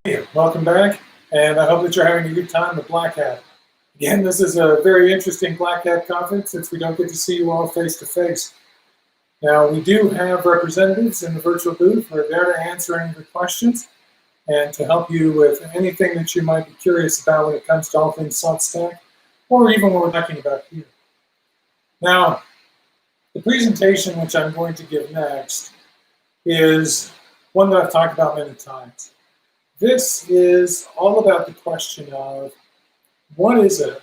Hey, welcome back, and I hope that you're having a good time with BlackHat. Again, this is a very interesting BlackHat conference since we don't get to see you all face to face. Now, we do have representatives in the virtual booth who are there to answer any of your questions and to help you with anything that you might be curious about when it comes to all things SaltStack, or even what we're talking about here. Now, the presentation which I'm going to give next is one that I've talked about many times. This is all about the question of what is it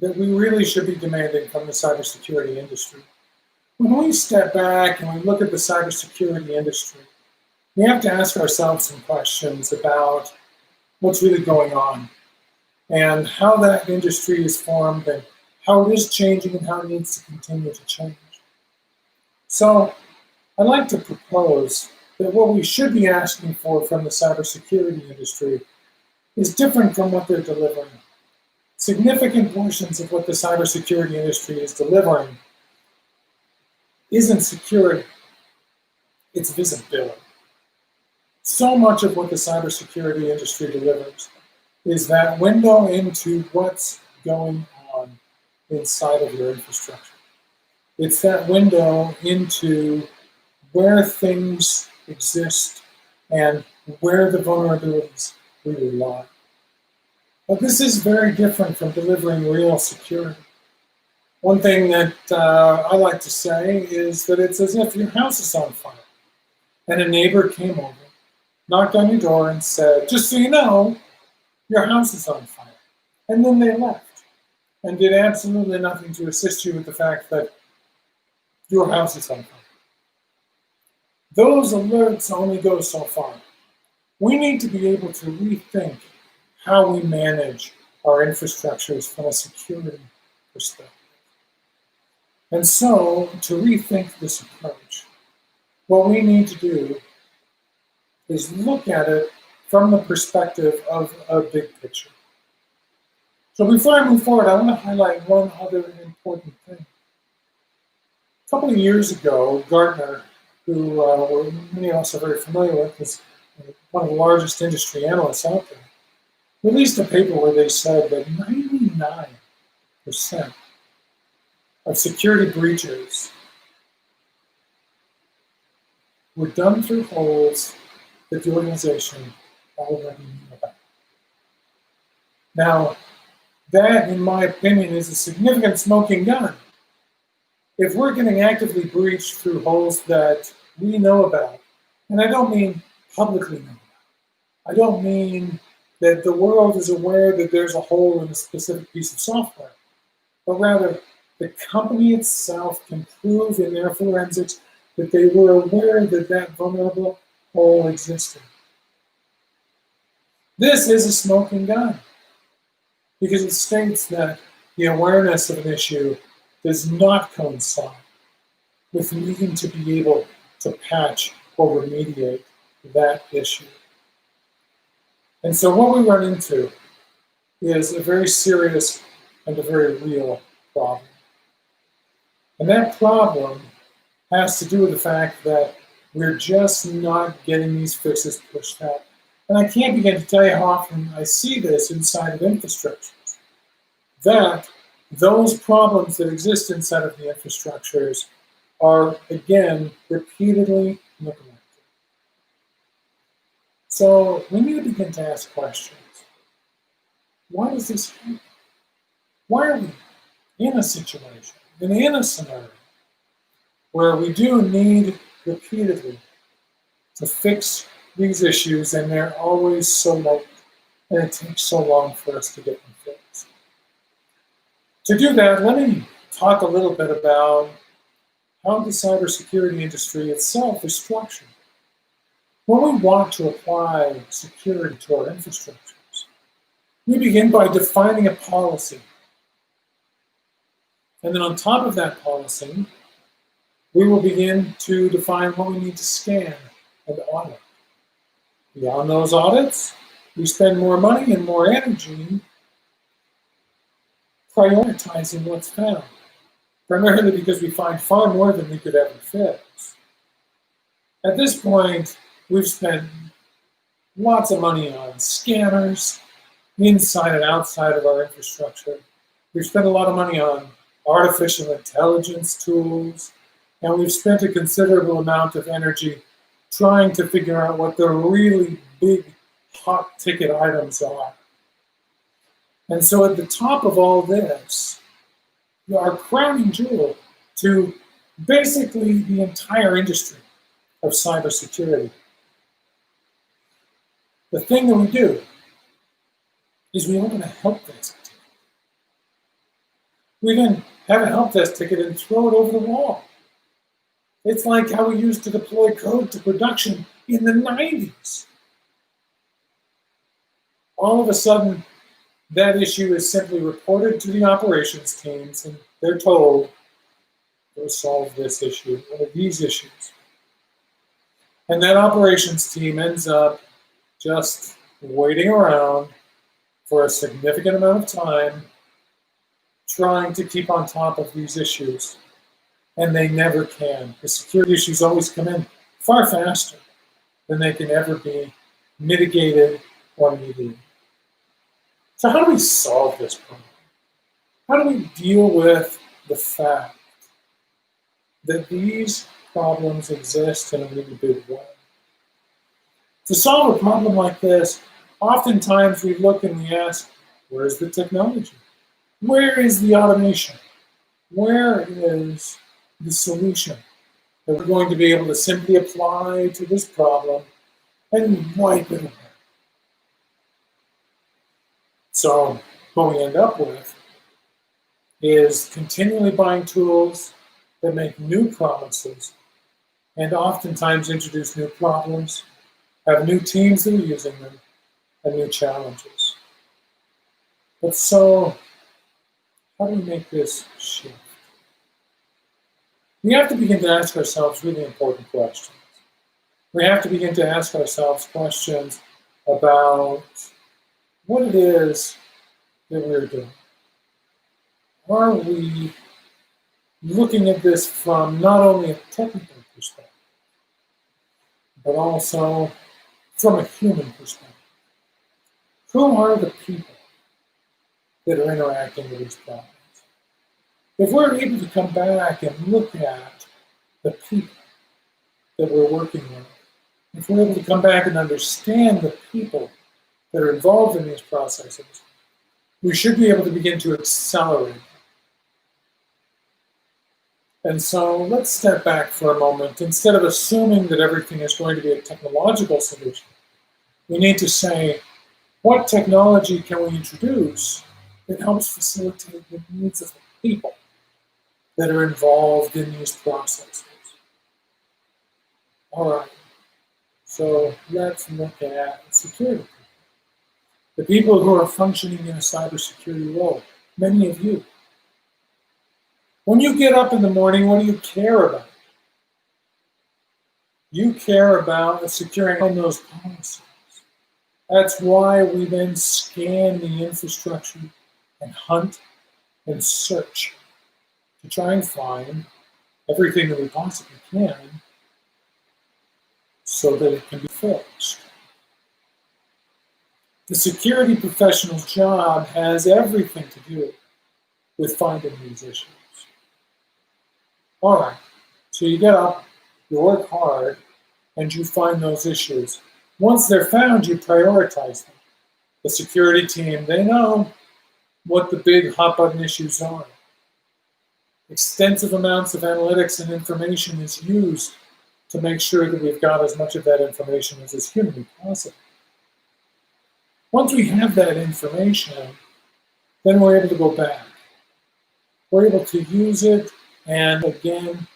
that we really should be demanding from the cybersecurity industry. When we step back and we look at the cybersecurity industry, we have to ask ourselves some questions about what's really going on and how that industry is formed and how it is changing and how it needs to continue to change. So I'd like to propose that what we should be asking for from the cybersecurity industry is different from what they're delivering. Significant portions of what the cybersecurity industry is delivering isn't security, it's visibility. So much of what the cybersecurity industry delivers is that window into what's going on inside of your infrastructure. It's that window into where things exist and where the vulnerabilities really lie. But this is very different from delivering real security. One thing that I like to say is that it's as if your house is on fire and a neighbor came over, knocked on your door and said, just so you know, your house is on fire. And then they left and did absolutely nothing to assist you with the fact that your house is on fire. Those alerts only go so far. We need to be able to rethink how we manage our infrastructures from a security perspective. And so, to rethink this approach, what we need to do is look at it from the perspective of a big picture. So before I move forward, I want to highlight one other important thing. A couple of years ago, Gartner, who many of us are very familiar with, is one of the largest industry analysts out there, released a paper where they said that 99% of security breaches were done through holes that the organization already knew about. Now, that, in my opinion, is a significant smoking gun. If we're getting actively breached through holes that we know about, and I don't mean publicly know about, I don't mean that the world is aware that there's a hole in a specific piece of software, but rather the company itself can prove in their forensics that they were aware that that vulnerable hole existed. This is a smoking gun because it states that the awareness of an issue does not coincide with needing to be able to patch or remediate that issue. And so what we run into is a very serious and a very real problem. And that problem has to do with the fact that we're just not getting these fixes pushed out. And I can't begin to tell you how often I see this inside of infrastructures, that those problems that exist inside of the infrastructures are, again, repeatedly neglected. So we need to begin to ask questions. Why does this happen? Why are we in a situation, and in a scenario, where we do need repeatedly to fix these issues, and they're always so late, and it takes so long for us to get them fixed? To do that, let me talk a little bit about how the cybersecurity industry itself is structured. When we want to apply security to our infrastructures, we begin by defining a policy. And then on top of that policy, we will begin to define what we need to scan and audit. Beyond those audits, we spend more money and more energy prioritizing what's found, primarily because we find far more than we could ever fix. At this point, we've spent lots of money on scanners, inside and outside of our infrastructure. We've spent a lot of money on artificial intelligence tools, and we've spent a considerable amount of energy trying to figure out what the really big hot ticket items are. And so at the top of all this, our crowning jewel to basically the entire industry of cybersecurity. The thing that we do is we open a help desk ticket. We then have a help desk ticket and throw it over the wall. It's like how we used to deploy code to production in the 90s. All of a sudden, that issue is simply reported to the operations teams, and they're told, go solve this issue, one of these issues. And that operations team ends up just waiting around for a significant amount of time, trying to keep on top of these issues. And they never can. The security issues always come in far faster than they can ever be mitigated or mediated. So how do we solve this problem? How do we deal with the fact that these problems exist in a really big way? To solve a problem like this, oftentimes we look and we ask, where's the technology? Where is the automation? Where is the solution that we're going to be able to simply apply to this problem and wipe it away? So what we end up with is continually buying tools that make new promises and oftentimes introduce new problems, have new teams that are using them, and new challenges. But so, how do we make this shift? We have to begin to ask ourselves really important questions. We have to begin to ask ourselves questions about what it is that we're doing. Are we looking at this from not only a technical perspective, but also from a human perspective? Who are the people that are interacting with these problems? If we're able to come back and look at the people that we're working with, if we're able to come back and understand the people that are involved in these processes, we should be able to begin to accelerate. And so let's step back for a moment. Instead of assuming that everything is going to be a technological solution, we need to say, what technology can we introduce that helps facilitate the needs of the people that are involved in these processes? All right, so let's look at security. The people who are functioning in a cybersecurity role, many of you. When you get up in the morning, what do you care about? You care about securing those policies. That's why we then scan the infrastructure and hunt and search to try and find everything that we possibly can so that it can be fixed. The security professional's job has everything to do with finding these issues. All right, so you get up, you work hard, and you find those issues. Once they're found, you prioritize them. The security team, they know what the big hot button issues are. Extensive amounts of analytics and information is used to make sure that we've got as much of that information as is humanly possible. Once we have that information, then we're able to go back. We're able to use it and again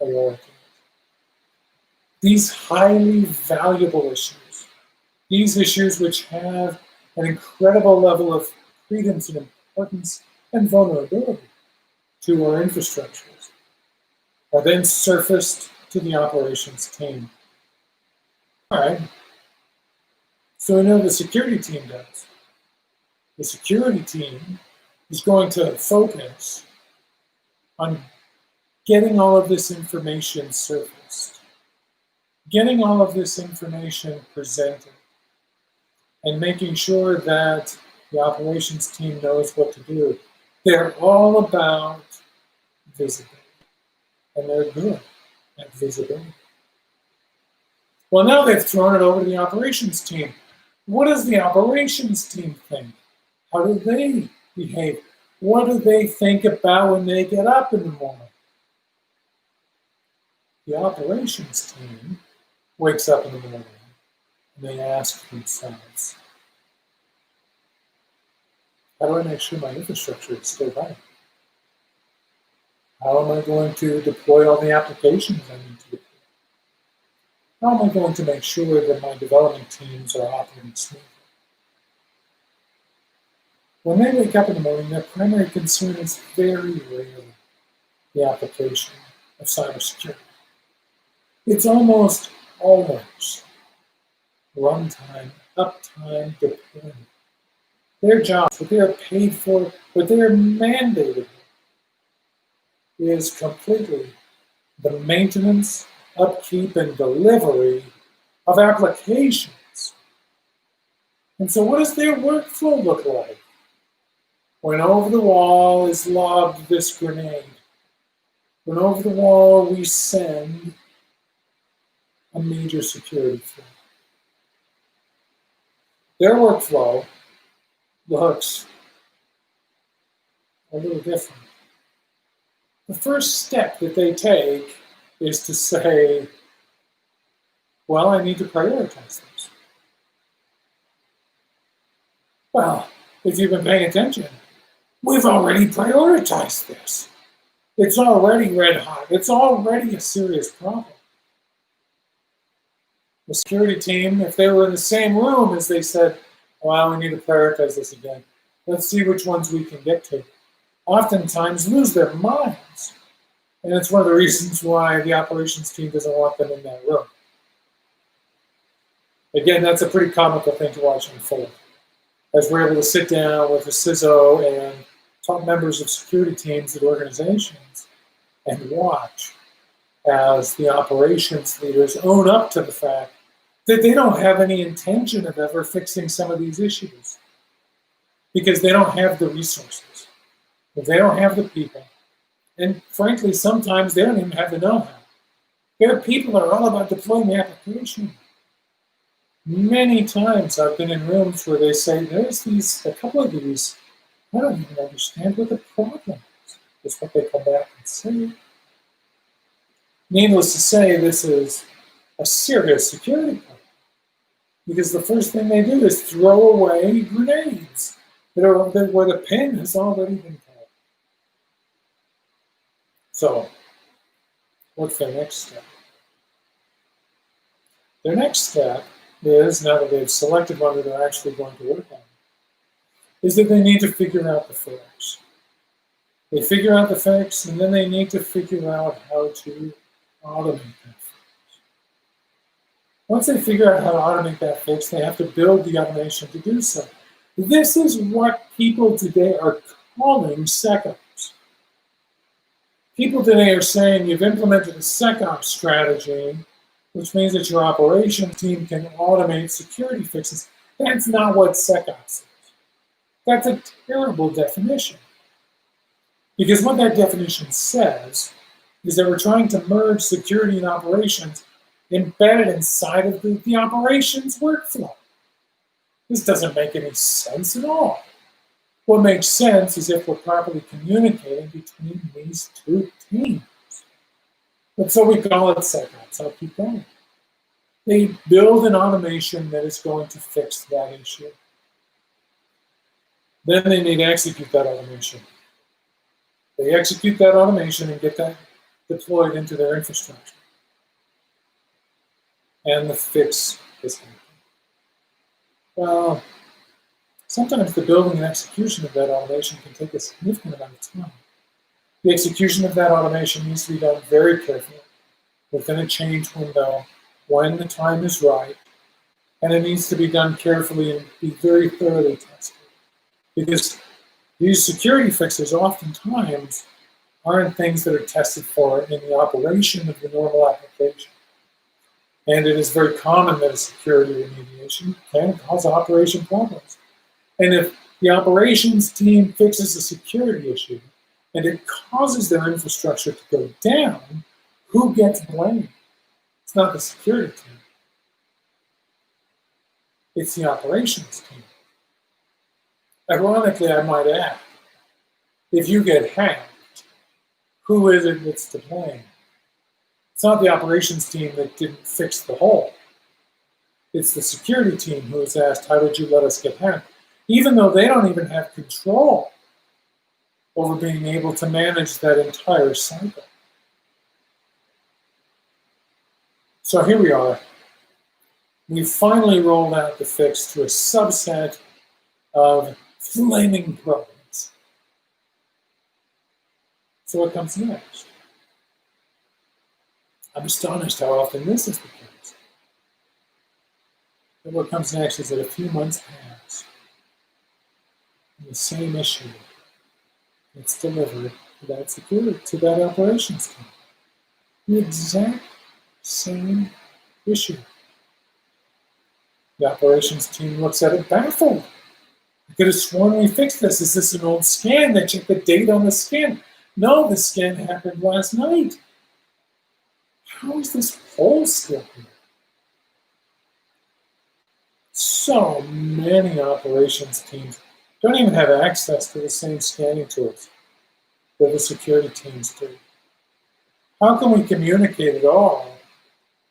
prioritize. These highly valuable issues, these issues which have an incredible level of credence and importance and vulnerability to our infrastructures, are then surfaced to the operations team. All right, so we know the security team does. The security team is going to focus on getting all of this information surfaced, getting all of this information presented, and making sure that the operations team knows what to do. They're all about visibility, and they're good at visibility. Well, now they've thrown it over to the operations team. What does the operations team think? How do they behave? What do they think about when they get up in the morning? The operations team wakes up in the morning and they ask themselves, how do I make sure my infrastructure is still running? How am I going to deploy all the applications I need to deploy? How am I going to make sure that my development teams are operating smoothly? When they wake up in the morning, their primary concern is very rarely the application of cybersecurity. It's almost always runtime, uptime, deployment. Their jobs, what they are paid for, what they are mandated is completely the maintenance, upkeep, and delivery of applications. And so what does their workflow look like? When over the wall is lobbed this grenade, when over the wall we send a major security threat. Their workflow looks a little different. The first step that they take is to say, well, I need to prioritize this. Well, if you've been paying attention, we've already prioritized this. It's already red hot. It's already a serious problem. The security team, if they were in the same room as they said, well, we need to prioritize this again. Let's see which ones we can get to. Oftentimes lose their minds. And it's one of the reasons why the operations team doesn't want them in that room. Again, that's a pretty comical thing to watch unfold. As we're able to sit down with the CISO and top members of security teams at organizations and watch as the operations leaders own up to the fact that they don't have any intention of ever fixing some of these issues because they don't have the resources, they don't have the people, and frankly, sometimes they don't even have the know-how. There are people that are all about deploying the application. Many times I've been in rooms where they say, there's a couple of these, I don't even understand what the problem is what they come back and say. Needless to say, this is a serious security problem because the first thing they do is throw away grenades where the pin has already been caught. So, what's their next step? Their next step is, now that they've selected one that they're actually going to work on, is that they need to figure out the fix. They figure out the fix, and then they need to figure out how to automate that fix. Once they figure out how to automate that fix, they have to build the automation to do so. This is what people today are calling SecOps. People today are saying you've implemented a SecOps strategy, which means that your operations team can automate security fixes. That's not what SecOps is. That's a terrible definition. Because what that definition says is that we're trying to merge security and operations embedded inside of the operations workflow. This doesn't make any sense at all. What makes sense is if we're properly communicating between these two teams. But so we call it SecOps. I'll keep going. They build an automation that is going to fix that issue. Then they need to execute that automation. They execute that automation and get that deployed into their infrastructure. And the fix is happening. Well, sometimes the building and execution of that automation can take a significant amount of time. The execution of that automation needs to be done very carefully, within a change window, when the time is right, and it needs to be done carefully and be very thoroughly tested. Because these security fixes oftentimes aren't things that are tested for in the operation of the normal application. And it is very common that a security remediation can cause operation problems. And if the operations team fixes a security issue and it causes their infrastructure to go down, who gets blamed? It's not the security team. It's the operations team. Ironically, I might add, if you get hacked, who is it that's to blame? It's not the operations team that didn't fix the hole. It's the security team who is asked, how did you let us get hacked? Even though they don't even have control over being able to manage that entire cycle. So here we are. We finally rolled out the fix to a subset of flaming problems. So what comes next? I'm astonished how often this is the case. But what comes next is that a few months pass, and the same issue gets delivered to that security, to that operations team. The exact same issue. The operations team looks at it baffled. I could have sworn we fixed this. Is this an old scan? They check the date on the scan. No, the scan happened last night. How is this hole still here? So many operations teams don't even have access to the same scanning tools that the security teams do. How can we communicate at all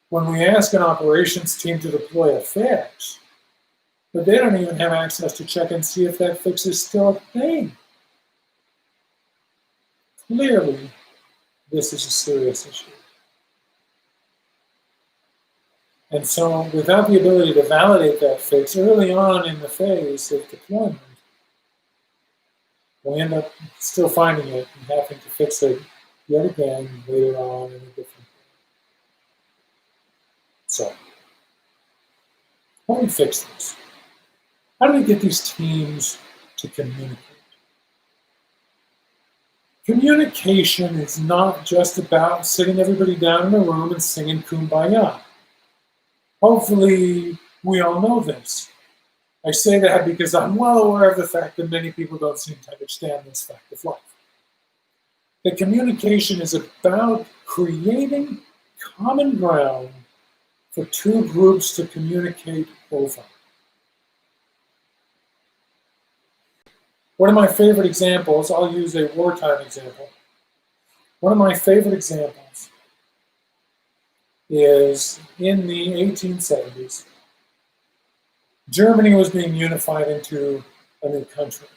when we ask an operations team to deploy a fix, but they don't even have access to check and see if that fix is still a thing? Clearly, this is a serious issue. And so without the ability to validate that fix early on in the phase of deployment, we end up still finding it and having to fix it yet again later on in a different way. So, how do we fix this? How do we get these teams to communicate? Communication is not just about sitting everybody down in a room and singing Kumbaya. Hopefully, we all know this. I say that because I'm well aware of the fact that many people don't seem to understand this fact of life. That communication is about creating common ground for two groups to communicate over. One of my favorite examples, I'll use a wartime example. One of my favorite examples is in the 1870s, Germany was being unified into a new country.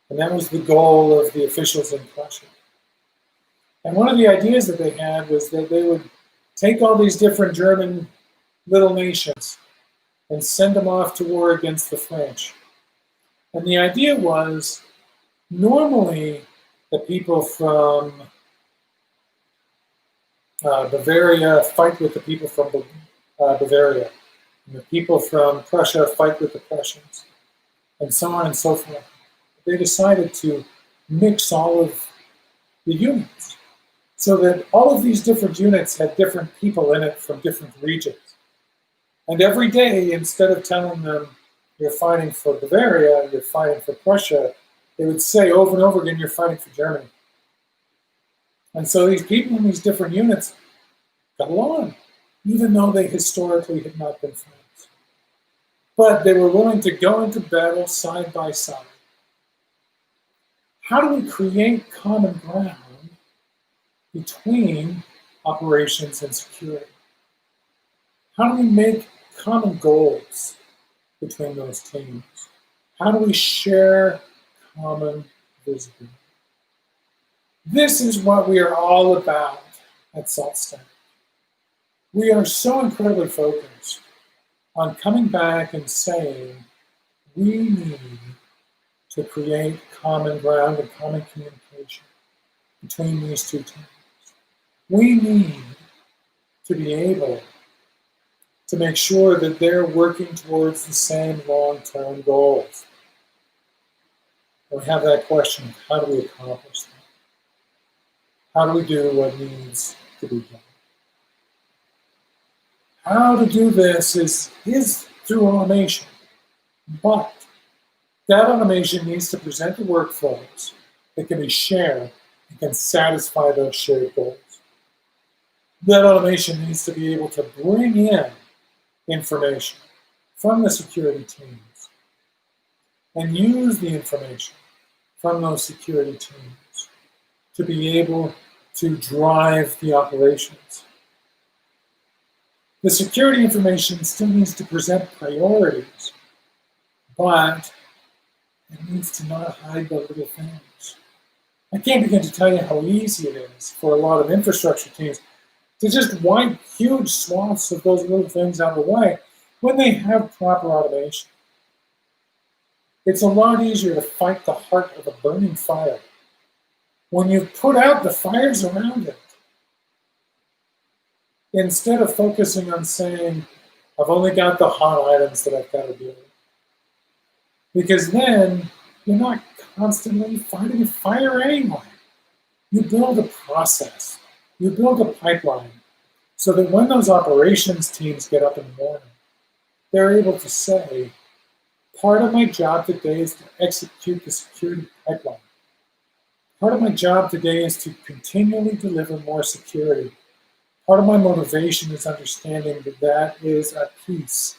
And that was the goal of the officials in Prussia. And one of the ideas that they had was that they would take all these different German little nations and send them off to war against the French. And the idea was, normally the people from Bavaria fight with the people from Bavaria. And the people from Prussia fight with the Prussians, and so on and so forth. They decided to mix all of the units so that all of these different units had different people in it from different regions. And every day, instead of telling them, you're fighting for Bavaria, you're fighting for Prussia, they would say over and over again, you're fighting for Germany. And so these people in these different units got along, even though they historically had not been friends. But they were willing to go into battle side by side. How do we create common ground between operations and security? How do we make common goals between those teams? How do we share common visibility? This is what we are all about at SaltStack. We are so incredibly focused on coming back and saying we need to create common ground and common communication between these two teams. We need to be able to make sure that they're working towards the same long-term goals. And we have that question, how do we accomplish that? How do we do what needs to be done? how to do this is through automation, but that automation needs to present the workflows that can be shared and can satisfy those shared goals. That automation needs to be able to bring in information from the security teams and use the information from those security teams to be able to drive the operations. The security information still needs to present priorities, but it needs to not hide the little things. I can't begin to tell you how easy it is for a lot of infrastructure teams to just wipe huge swaths of those little things out of the way when they have proper automation. It's a lot easier to fight the heart of a burning fire when you've put out the fires around it, instead of focusing on saying, I've only got the hot items that I've got to deal with. Because then you're not constantly fighting a fire anyway. You build a process, you build a pipeline, so that when those operations teams get up in the morning, they're able to say, part of my job today is to execute the security pipeline. Part of my job today is to continually deliver more security. Part of my motivation is understanding that that is a piece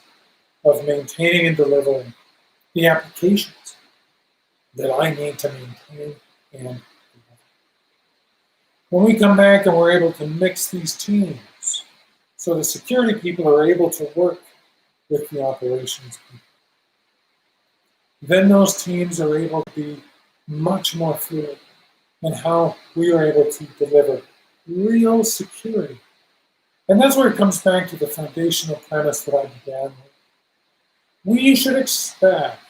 of maintaining and delivering the applications that I need to maintain and deliver. When we come back and we're able to mix these teams, so the security people are able to work with the operations people, then those teams are able to be much more fluid in how we are able to deliver real security. And that's where it comes back to the foundational premise that I began with. We should expect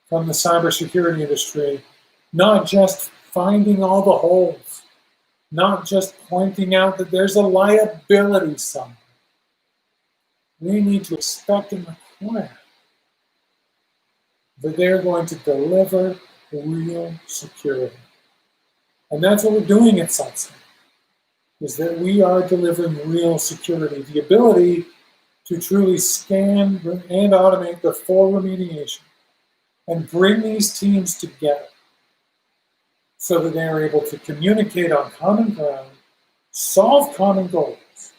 from the cybersecurity industry not just finding all the holes, not just pointing out that there's a liability somewhere. We need to expect and require that they're going to deliver real security. And that's what we're doing at SaltStack, is that we are delivering real security, the ability to truly scan and automate the full remediation and bring these teams together so that they are able to communicate on common ground, solve common goals,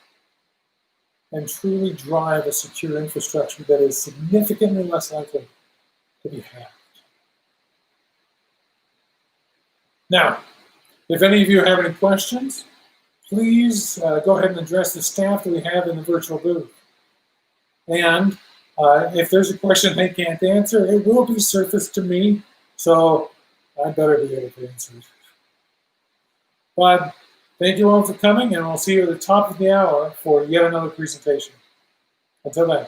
and truly drive a secure infrastructure that is significantly less likely to be hacked. Now, if any of you have any questions, please go ahead and address the staff that we have in the virtual booth. And if there's a question they can't answer, it will be surfaced to me, so I better be able to answer it. But thank you all for coming, and I'll see you at the top of the hour for yet another presentation. Until then.